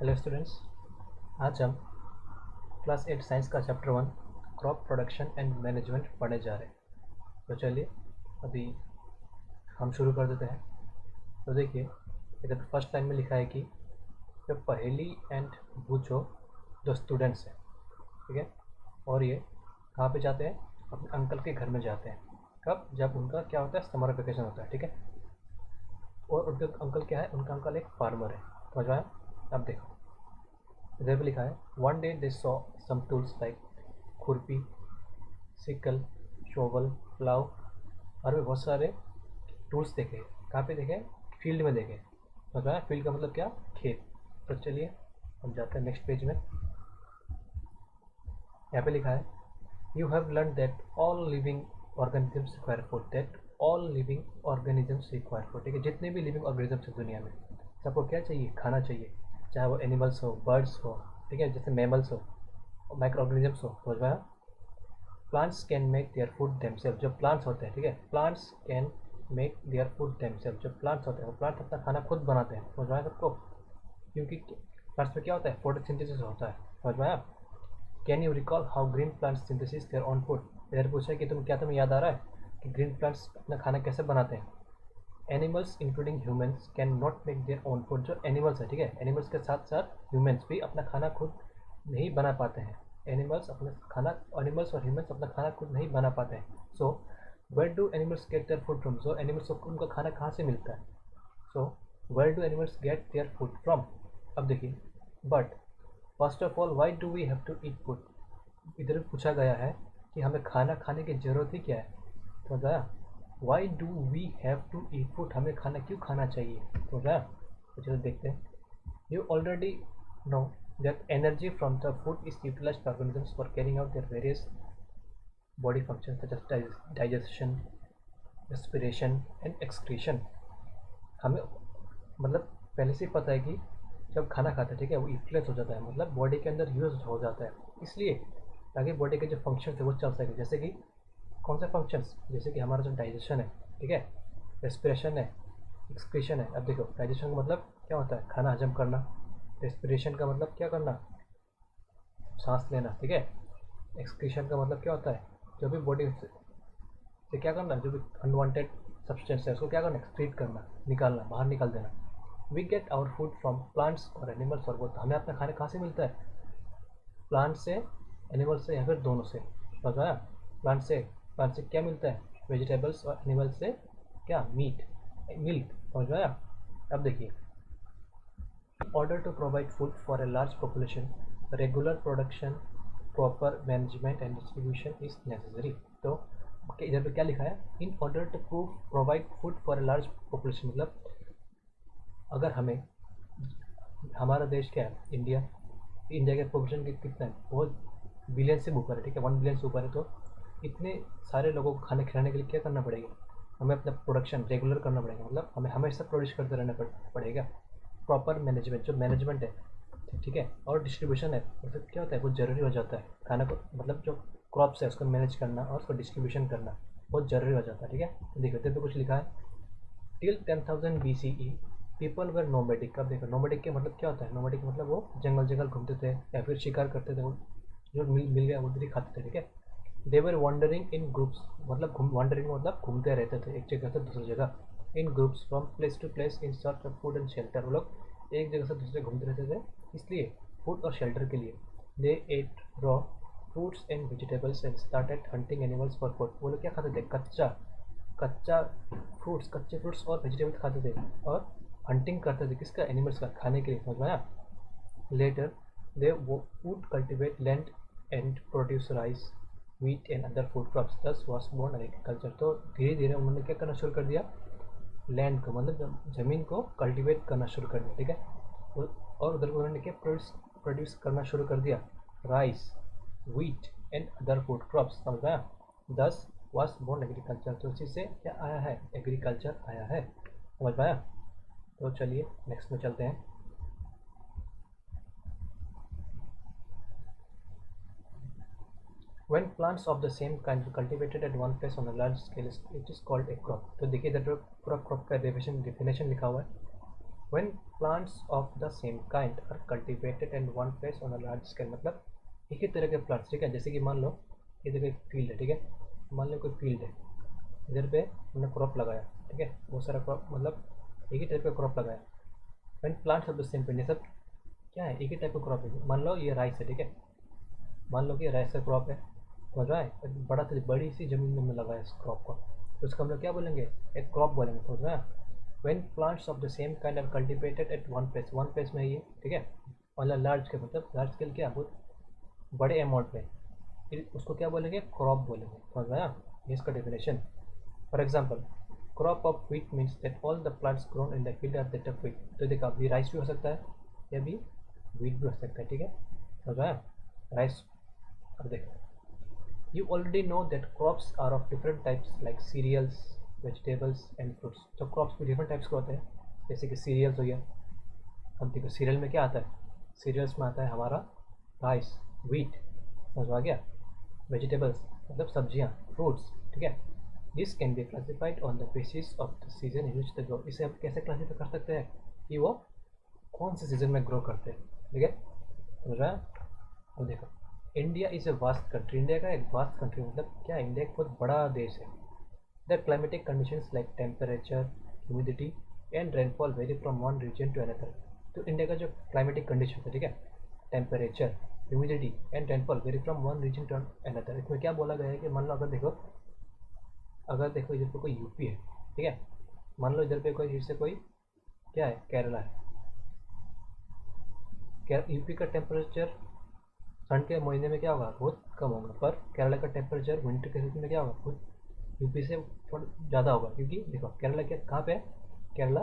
Hello students, आज हम class 8 science का chapter 1 crop production and management पढ़ने जा रहे हैं। तो चलिए अभी हम शुरू कर देते हैं। तो देखिए, इधर तो फर्स्ट लाइन में लिखा है कि जब पहेली एंड बूचो जो स्टूडेंट्स हैं, ठीक है, और ये कहाँ पे जाते हैं? अपने अंकल के घर में जाते हैं। कब? जब उनका क्या होता है, समर वेकेशन होता है, ठीक है। और उनका अंकल क्या है? उनका अंकल एक फार्मर है। समझ में आया? अब देखो, इधर भी लिखा है one day they saw some tools like khurpi, sickle, shovel, plough और भी बहुत सारे टूल्स देखे। कहाँ पे देखे? फील्ड में देखे। समझ में? फील्ड का मतलब क्या? खेत। तो चलिए हम जाते हैं नेक्स्ट पेज में। यहाँ पे लिखा है you have learn that all living organisms require food. That all living organisms require food, ठीक है। जितने भी लिविंग ऑर्गेनिजम्स हैं दुनिया में, सबको क्या चाहिए? खाना चाहिए। चाहे वो एनिमल्स हो, बर्ड्स हो, ठीक है, जैसे मैमल्स हो, माइक्रो ऑर्गेनिजम्स हो। समझ में आया? Plants can make their food themselves. जो प्लांट्स होते हैं, ठीक है, plants can make their food themselves. जो प्लांट्स होते हैं वो प्लांट्स अपना खाना खुद बनाते हैं। समझ में आया सबको? क्योंकि प्लांट्स में क्या होता है? फोटोसिंथेसिस होता है। समझ में आया? Can you recall how green plants synthesis their own food. इधर पूछा है कि तुम्हें याद आ रहा है कि ग्रीन प्लांट्स अपना खाना कैसे बनाते हैं? Animals including humans can not make their own food. जो एनिमल्स है, ठीक है, एनिमल्स के साथ साथ ह्यूमन्स भी अपना खाना खुद नहीं बना पाते हैं। एनिमल्स और ह्यूमन्स अपना खाना खुद नहीं बना पाते हैं। So where do animals get their food from. So animals को उनका खाना कहाँ से मिलता है? So where do animals get their food from. अब देखिए, but first of all why do we have to eat food. इधर पूछा गया है कि हमें खाना खाने की जरूरत ही क्या है। समझ आया? Why do we have to eat food, हमें खाना क्यों खाना चाहिए। समझ आया? तो चलो देखते हैं। You already know that energy from the food is utilized by organisms for carrying out their various body functions such as digestion, respiration and excretion. हमें मतलब पहले से ही पता है कि जब खाना खाते हैं, ठीक है, वो यूटिलाइज हो जाता है, मतलब बॉडी के अंदर यूज हो जाता है। इसलिए ताकि बॉडी के जो फंक्शन है वो चल सके। जैसे कि कौन से फंक्शंस? जैसे कि हमारा जो डाइजेशन है, ठीक है, रेस्पिरेशन है, एक्सक्रीशन है। अब देखो, डाइजेशन का मतलब क्या होता है? खाना हजम करना। रेस्पिरेशन का मतलब क्या करना? सांस लेना, ठीक है। एक्सक्रीशन का मतलब क्या होता है? जो भी बॉडी से क्या करना, जो भी अनवांटेड सब्सटेंस है उसको क्या करना? एक्सक्रीट करना, निकालना, बाहर निकाल देना। We get our food from plants और एनिमल्स। और बोलते हमें अपना खाना कहाँ से मिलता है? प्लांट से, एनिमल से, या फिर दोनों से। समझ आया? प्लांट से क्या मिलता है? वेजिटेबल्स। और एनिमल से क्या? Meat, milk. समझ में आया? अब देखिए, in order to provide food for a large population, regular production, proper management and distribution is necessary. तो इधर पे क्या लिखा है? In order to provide food for a large population, मतलब अगर हमें, हमारा देश क्या है? इंडिया। इंडिया के पॉपुलेशन कितना है? बहुत बिलियन से ऊपर है, ठीक है, 1 बिलियन से ऊपर है। तो इतने सारे लोगों को खाना खिलाने के लिए क्या करना पड़ेगा? हमें अपना प्रोडक्शन रेगुलर करना पड़ेगा, मतलब हमें हमेशा प्रोड्यूस करते रहना पड़ेगा। प्रॉपर मैनेजमेंट, जो मैनेजमेंट है, ठीक है, और डिस्ट्रीब्यूशन है, मतलब क्या होता है, वो ज़रूरी हो जाता है। खाना को मतलब जो क्रॉप्स है उसको मैनेज करना और उसको डिस्ट्रीब्यूशन करना बहुत ज़रूरी हो जाता है, ठीक है। देखो इधर पे कुछ लिखा है till 10,000 BCE people were nomadic. अब देखो, नोमैडिक के मतलब क्या होता है? नोमैडिक मतलब वो जंगल जंगल घूमते थे या फिर शिकार करते थे। वो जो मिल गया उधर ही खाते थे, ठीक है। They were wandering in groups, मतलब वॉन्डरिंग मतलब घूमते रहते थे एक जगह से दूसरी जगह। In groups from place to place in search of food and shelter. वो लोग एक जगह से दूसरे घूमते रहते थे, इसलिए फूड और शेल्टर के लिए। They ate raw fruits and vegetables and started hunting animals for food. वो लोग क्या खाते थे? कच्चा कच्चा फ्रूट्स, कच्चे फ्रूट्स और वेजिटेबल्स खाते थे और हंटिंग करते थे। किसका? एनिमल्स का, खाने के लिए। समझ में आया? Later they would cultivate land and produce rice, wheat and other food crops. Thus was born agriculture. तो धीरे धीरे उन्होंने क्या करना शुरू कर दिया? लैंड को, मतलब ज़मीन को कल्टीवेट करना शुरू कर दिया, ठीक है। और उधर उन्होंने क्या प्रोड्यूस करना शुरू कर दिया? Rice, wheat and other food crops. समझ में आया? दस was born एग्रीकल्चर। तो उसी से क्या आया है? एग्रीकल्चर आया है। समझ में आया? तो चलिए नेक्स्ट में चलते हैं। When plants of the same kind are cultivated at one place on a large scale, it is called a crop. तो देखिए इधर पूरा क्रॉप का डेफिनेशन लिखा हुआ है। When plants of the same kind are cultivated in one place on a large scale, मतलब एक ही तरह के प्लांट्स, ठीक है। जैसे कि मान लो ये देखो एक फील्ड है, ठीक है। मान लो कोई फील्ड है, इधर पे हमने क्रॉप लगाया, ठीक है। बहुत सारा क्रॉप, मतलब एक ही टाइप का क्रॉप लगाया। When plants of the same kind, ये सब क्या है, एक ही टाइप का क्रॉप है। मान लो ये राइस है, ठीक है। मान लो कि राइस का क्रॉप है, समझ रहा है। बड़ा सी बड़ी सी जमीन में लगाया इस क्रॉप को, तो उसको हम लोग क्या बोलेंगे, एक क्रॉप बोलेंगे, समझ रहा है। when plants of the same kind are cultivated at one place में ये, ठीक है। और लार्ज स्केल, मतलब लार्ज स्केल क्या, बहुत बड़े अमाउंट में, फिर उसको क्या बोलेंगे, क्रॉप बोलेंगे, समझ में आया। ये इसका definition. For example, crop of wheat means that all the plants grown in the field are that of wheat. तो देखा, अभी राइस भी हो सकता है या भी व्हीट भी हो सकता है, ठीक है, समझ में आया। राइस, अब देखो, you already know that crops are of different types like cereals, vegetables and fruits। तो crops भी different types के होते हैं, जैसे कि cereals हो गया। अब देखो cereal में क्या आता है, cereals में आता है हमारा राइस, wheat, समझ आ गया। vegetables मतलब सब्जियां, fruits, ठीक है। This can be classified on the basis of the season in which the grow. इसे हम कैसे क्लासीफाई कर सकते हैं कि वो कौन से सीजन में ग्रो करते हैं, ठीक है, समझ रहा है। अब देखो, India is a vast country. India का एक वास्ट कंट्री, मतलब क्या, इंडिया एक बहुत बड़ा देश है। The climatic conditions like temperature, humidity and rainfall vary from one region to another. तो इंडिया का जो क्लाइमेटिक कंडीशन है, ठीक है, temperature, humidity and rainfall vary from one region to another. इसमें क्या बोला गया है कि मान लो अगर देखो इधर पे कोई यूपी है, ठीक है। मान लो इधर पे कोई, जैसे कोई क्या है, केरला है। यूपी का टेम्परेचर ठंड के महीने में क्या होगा, बहुत कम होगा। पर केरला का टेम्परेचर विंटर के सीजन में क्या होगा, बहुत यूपी से थोड़ा ज़्यादा होगा। क्योंकि देखो केरला क्या, कहाँ पे है, केरला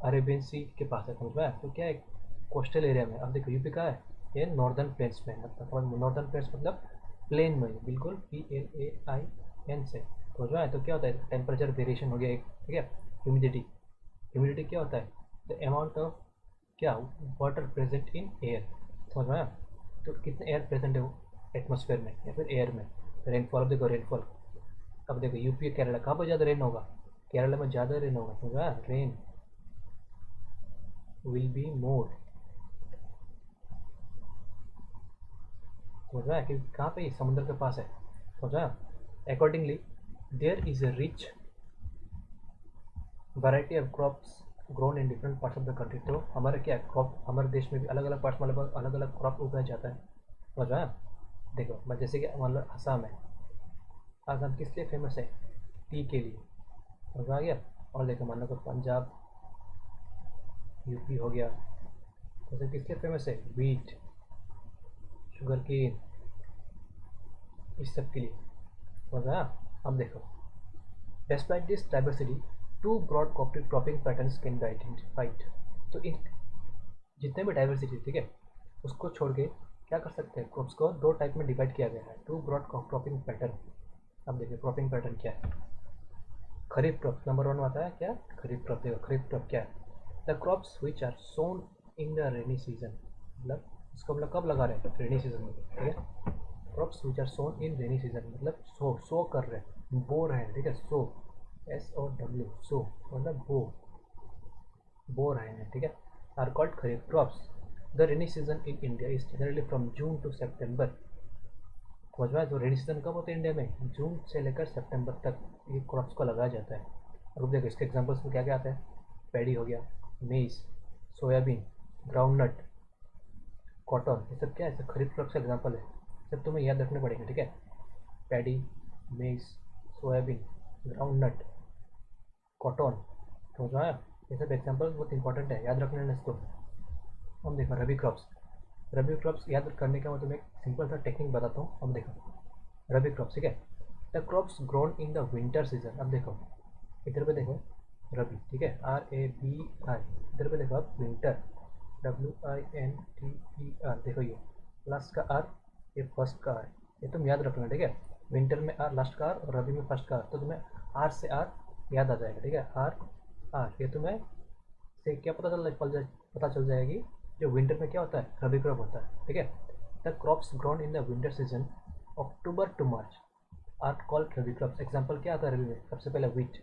अरेबियन सी के पास है, समझ में आया। तो क्या है, कोस्टल एरिया में। अब देखो यूपी कहाँ है, ये नॉर्दर्न प्लेन्स में, मतलब नॉर्दर्न प्लेन्स मतलब प्लेन में, बिल्कुल PLAIN से, समझ में आया। तो क्या होता है, टेम्परेचर वेरिएशन हो गया एक, ठीक है। ह्यूमिडिटी, ह्यूमिडिटी क्या होता है, द अमाउंट ऑफ क्या, वाटर प्रेजेंट इन एयर, समझ में आया। तो कितने एयर प्रेजेंट है वो एटमॉस्फेयर में या फिर एयर में। रेनफॉल, अब देखो रेनफॉल, अब देखो यूपी केरला कहाँ पर ज़्यादा रेन होगा, केरला में ज़्यादा रेन होगा, समझा। रेन विल बी मोर, समझा, कि कहाँ पे, समुद्र के पास है, समझा। Accordingly there is a rich variety of crops grown in different parts of the country. तो हमारे क्या क्रॉप, हमारे देश में भी अलग अलग पार्ट्स में अलग अलग क्रॉप उगाया जाता है, समझा। देखो मैं, जैसे कि मान लो असम है, असम किस लिए फेमस है, टी के लिए, समझ आ गया। और देखो मान लो पंजाब, यूपी हो गया, जैसे किस लिए फेमस है, वीट, शुगर केन, इस सब के लिए, समझ आया। अब देखो, despite this diversity two broad cropping patterns can be identified. तो इन जितने भी डाइवर्सिटी, ठीक है, उसको छोड़ के क्या कर सकते हैं, क्रॉप्स को दो टाइप में डिवाइड किया गया है, टू ब्रॉड क्रॉपिंग पैटर्न। अब देखिए क्रॉपिंग पैटर्न क्या है। खरीफ क्रॉप नंबर 1 में आता है क्या, खरीफ क्रॉप। देखो खरीफ क्रॉप क्या है, the crops which are sown in the rainy season, मतलब इसको हम लोग कब लगा रहे हैं, रेनी सीजन में, ठीक है। Crops which are sown in rainy season मतलब सो कर रहे हैं, बो रहे हैं, ठीक है। SOW, सो मतलब बो रहे हैं, ठीक है, are called kharif crops. The rainy season in India is generally from June to September. समझ में आया। तो रेनी सीजन कब होता है इंडिया में, जून से लेकर सितंबर तक ये क्रॉप्स को लगाया जाता है। और देखो इसके एग्जांपल्स में क्या क्या आता है, पैडी हो गया, मेज, सोयाबीन, ग्राउंडनट, कॉटन, ये सब क्या है, सब खरीफ क्रॉप्स का एग्जांपल है। सब तुम्हें याद रखने पड़ेंगे, ठीक है। पैडी, मेज, सोयाबीन, ग्राउंडनट, कॉटन, समझ में आया। ये सब एग्जाम्पल बहुत इंपॉर्टेंट है, याद रखने इसको। हम देखो रबी क्रॉप्स, रबी क्रॉप्स याद करने का मैं तुम्हें एक सिंपल सा टेक्निक बताता हूँ। अब देखो रबी क्रॉप्स, ठीक है, the crops grown in the winter season. अब देखो इधर पे देखो रबी, ठीक है, RABI। इधर पे देखो अब विंटर, WINTER। देखो ये लास्ट का आर, ये फर्स्ट का आर, ये तुम याद रखना, ठीक है। विंटर में आर लास्ट का आर और रबी में फर्स्ट का आर, तो तुम्हें आर से आर याद आ जाएगा, ठीक है। आर ये तुम्हें से क्या पता चल जाएगी, जो विंटर में क्या होता है, रबी क्रॉप होता है, ठीक है। The crops grown in the winter season October to March are called rabi crops. Example क्या आता है रबी में, सबसे पहले व्हीट,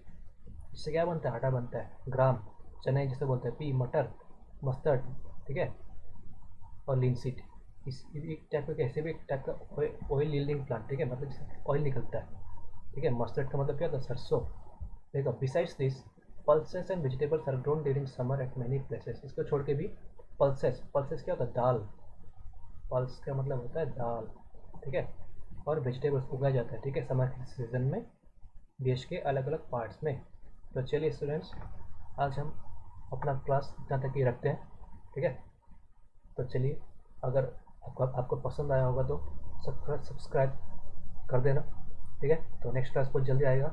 इससे क्या बनता है, आटा बनता है, ग्राम, चने जिसे बोलते हैं, पी, मटर, मस्टर्ड, ठीक है, और लिनसीड। इस एक टाइप का, ऐसे भी एक टाइप का ऑयल यील्डिंग प्लांट, ठीक है, मतलब जिससे ऑयल निकलता है, ठीक है। मस्टर्ड का मतलब क्या होता है, सरसों। देखो, besides this pulses and vegetables are grown during summer at many places. इसको छोड़ के भी पल्सेस, पल्सेस क्या होता है, दाल, पल्स का मतलब होता है दाल, ठीक है, और वेजिटेबल्स उगाया जाता है, ठीक है, समर के सीजन में देश के अलग अलग पार्ट्स में। तो चलिए स्टूडेंट्स, आज हम अपना क्लास इतना तक ही रखते हैं, ठीक है। तो चलिए, अगर आपको पसंद आया होगा तो सब्सक्राइब कर देना, ठीक है। तो नेक्स्ट क्लास बहुत जल्दी आएगा।